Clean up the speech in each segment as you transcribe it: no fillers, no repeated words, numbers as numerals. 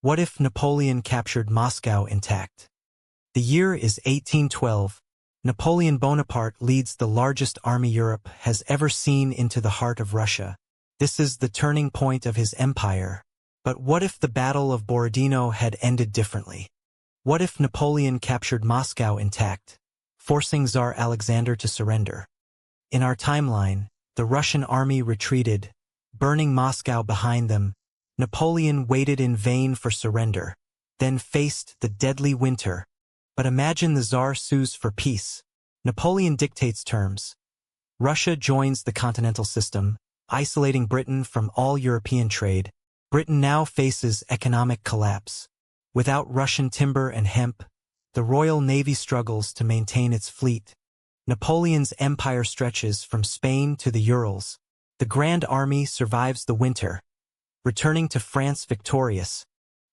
What if Napoleon captured Moscow intact? The year is 1812. Napoleon Bonaparte leads the largest army Europe has ever seen into the heart of Russia. This is the turning point of his empire. But what if the Battle of Borodino had ended differently? What if Napoleon captured Moscow intact, forcing Tsar Alexander to surrender? In our timeline, the Russian army retreated, burning Moscow behind them. Napoleon waited in vain for surrender, then faced the deadly winter. But imagine the Tsar sues for peace. Napoleon dictates terms. Russia joins the continental system, isolating Britain from all European trade. Britain now faces economic collapse. Without Russian timber and hemp, the Royal Navy struggles to maintain its fleet. Napoleon's empire stretches from Spain to the Urals. The Grand Army survives the winter, returning to France victorious.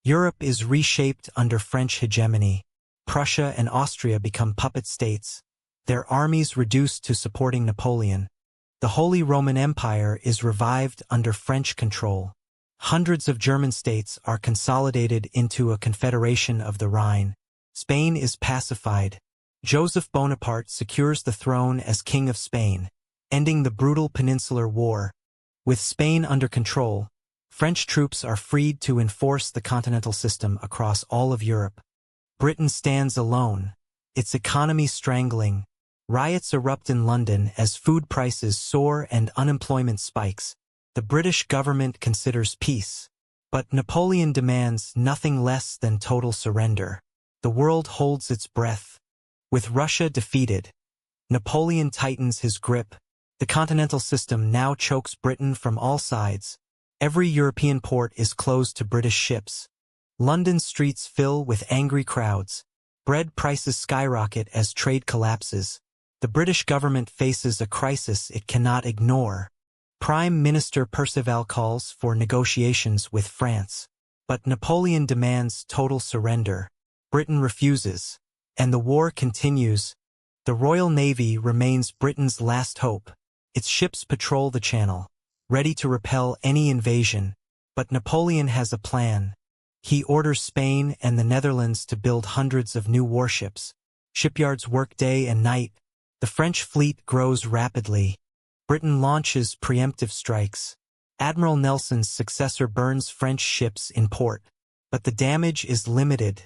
Europe is reshaped under French hegemony. Prussia and Austria become puppet states, their armies reduced to supporting Napoleon. The Holy Roman Empire is revived under French control. Hundreds of German states are consolidated into a confederation of the Rhine. Spain is pacified. Joseph Bonaparte secures the throne as King of Spain, ending the brutal Peninsular War. With Spain under control, French troops are freed to enforce the continental system across all of Europe. Britain stands alone, its economy strangling. Riots erupt in London as food prices soar and unemployment spikes. The British government considers peace, but Napoleon demands nothing less than total surrender. The world holds its breath. With Russia defeated, Napoleon tightens his grip. The continental system now chokes Britain from all sides. Every European port is closed to British ships. London streets fill with angry crowds. Bread prices skyrocket as trade collapses. The British government faces a crisis it cannot ignore. Prime Minister Perceval calls for negotiations with France. But Napoleon demands total surrender. Britain refuses, and the war continues. The Royal Navy remains Britain's last hope. Its ships patrol the Channel, ready to repel any invasion. But Napoleon has a plan. He orders Spain and the Netherlands to build hundreds of new warships. Shipyards work day and night. The French fleet grows rapidly. Britain launches preemptive strikes. Admiral Nelson's successor burns French ships in port. But the damage is limited.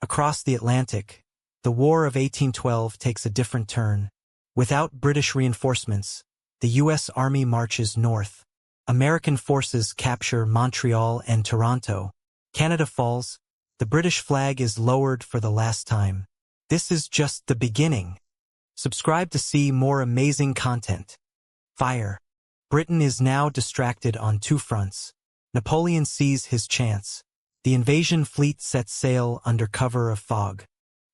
Across the Atlantic, the War of 1812 takes a different turn. Without British reinforcements, the U.S. Army marches north. American forces capture Montreal and Toronto. Canada falls. The British flag is lowered for the last time. This is just the beginning. Subscribe to see more amazing content. Fire. Britain is now distracted on two fronts. Napoleon sees his chance. The invasion fleet sets sail under cover of fog.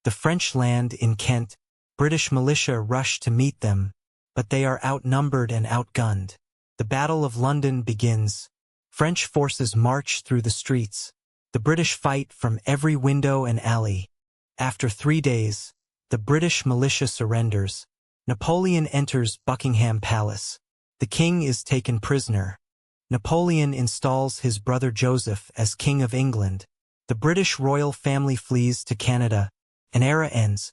The French land in Kent. British militia rush to meet them, but they are outnumbered and outgunned. The Battle of London begins. French forces march through the streets. The British fight from every window and alley. After 3 days, the British militia surrenders. Napoleon enters Buckingham Palace. The king is taken prisoner. Napoleon installs his brother Joseph as King of England. The British royal family flees to Canada. An era ends.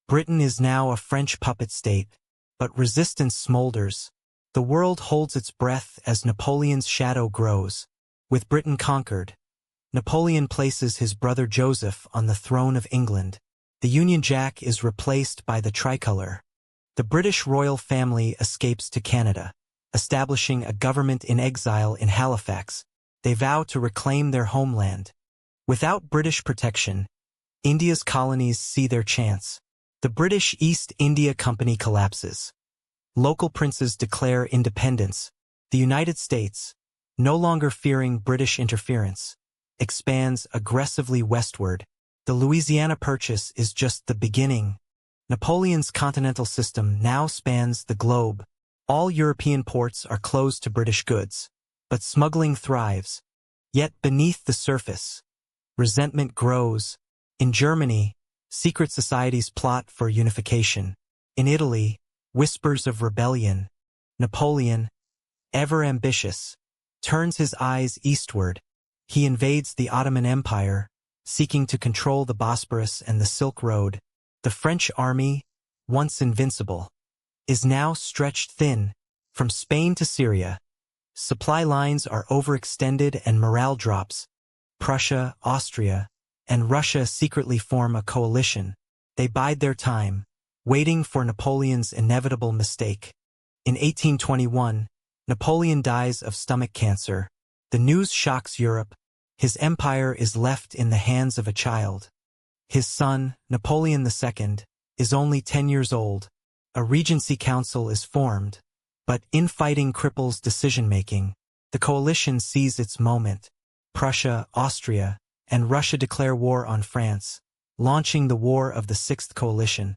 Britain is now a French puppet state, but resistance smolders. The world holds its breath as Napoleon's shadow grows. With Britain conquered, Napoleon places his brother Joseph on the throne of England. The Union Jack is replaced by the tricolor. The British royal family escapes to Canada, establishing a government in exile in Halifax. They vow to reclaim their homeland. Without British protection, India's colonies see their chance. The British East India Company collapses. Local princes declare independence. The United States, no longer fearing British interference, expands aggressively westward. The Louisiana Purchase is just the beginning. Napoleon's continental system now spans the globe. All European ports are closed to British goods, but smuggling thrives. Yet beneath the surface, resentment grows. In Germany, secret societies plot for unification. In Italy, whispers of rebellion. Napoleon, ever ambitious, turns his eyes eastward. He invades the Ottoman Empire, seeking to control the Bosporus and the Silk Road. The French army, once invincible, is now stretched thin. From Spain to Syria, supply lines are overextended and morale drops. Prussia, Austria, and Russia secretly form a coalition. They bide their time, waiting for Napoleon's inevitable mistake. In 1821, Napoleon dies of stomach cancer. The news shocks Europe. His empire is left in the hands of a child. His son, Napoleon II, is only 10 years old. A regency council is formed, but infighting cripples decision-making. The coalition sees its moment. Prussia, Austria, and Russia declare war on France, launching the War of the Sixth Coalition.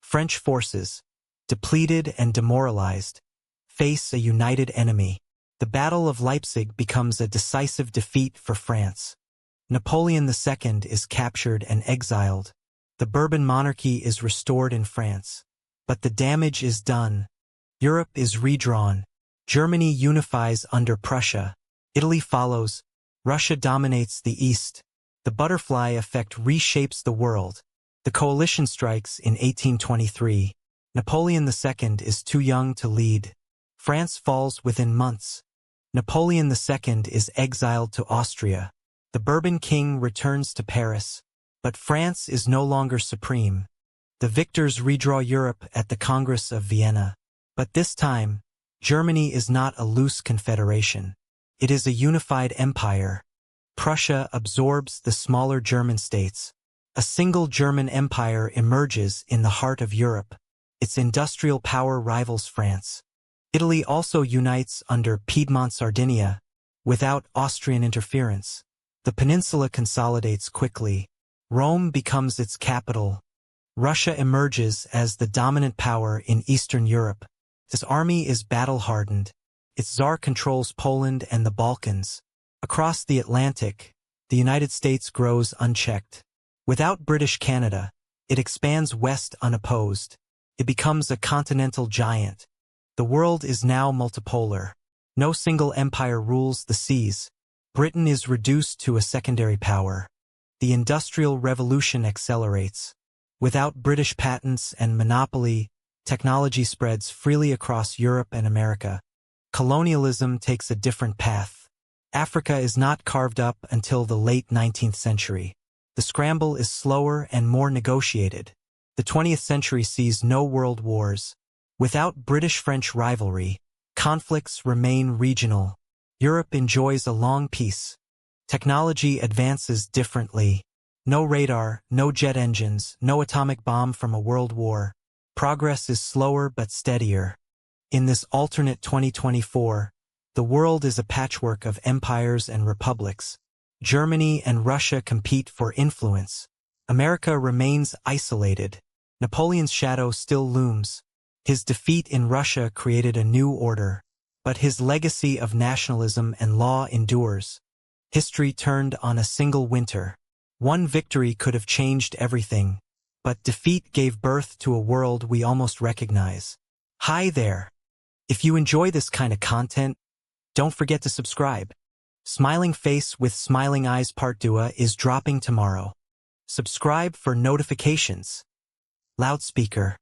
French forces, depleted and demoralized, face a united enemy. The Battle of Leipzig becomes a decisive defeat for France. Napoleon II is captured and exiled. The Bourbon monarchy is restored in France. But the damage is done. Europe is redrawn. Germany unifies under Prussia. Italy follows. Russia dominates the East. The butterfly effect reshapes the world. The coalition strikes in 1823. Napoleon II is too young to lead. France falls within months. Napoleon II is exiled to Austria. The Bourbon king returns to Paris. But France is no longer supreme. The victors redraw Europe at the Congress of Vienna. But this time, Germany is not a loose confederation. It is a unified empire. Prussia absorbs the smaller German states. A single German empire emerges in the heart of Europe. Its industrial power rivals France. Italy also unites under Piedmont-Sardinia, without Austrian interference. The peninsula consolidates quickly. Rome becomes its capital. Russia emerges as the dominant power in Eastern Europe. Its army is battle-hardened. Its czar controls Poland and the Balkans. Across the Atlantic, the United States grows unchecked. Without British Canada, it expands west unopposed. It becomes a continental giant. The world is now multipolar. No single empire rules the seas. Britain is reduced to a secondary power. The Industrial Revolution accelerates. Without British patents and monopoly, technology spreads freely across Europe and America. Colonialism takes a different path. Africa is not carved up until the late 19th century. The scramble is slower and more negotiated. The 20th century sees no world wars. Without British-French rivalry, conflicts remain regional. Europe enjoys a long peace. Technology advances differently. No radar, no jet engines, no atomic bomb from a world war. Progress is slower but steadier. In this alternate 2024, the world is a patchwork of empires and republics. Germany and Russia compete for influence. America remains isolated. Napoleon's shadow still looms. His defeat in Russia created a new order, but his legacy of nationalism and law endures. History turned on a single winter. One victory could have changed everything, but defeat gave birth to a world we almost recognize. Hi there! If you enjoy this kind of content, don't forget to subscribe. Smiling Face with Smiling Eyes Part 2 is dropping tomorrow. Subscribe for notifications. Loudspeaker.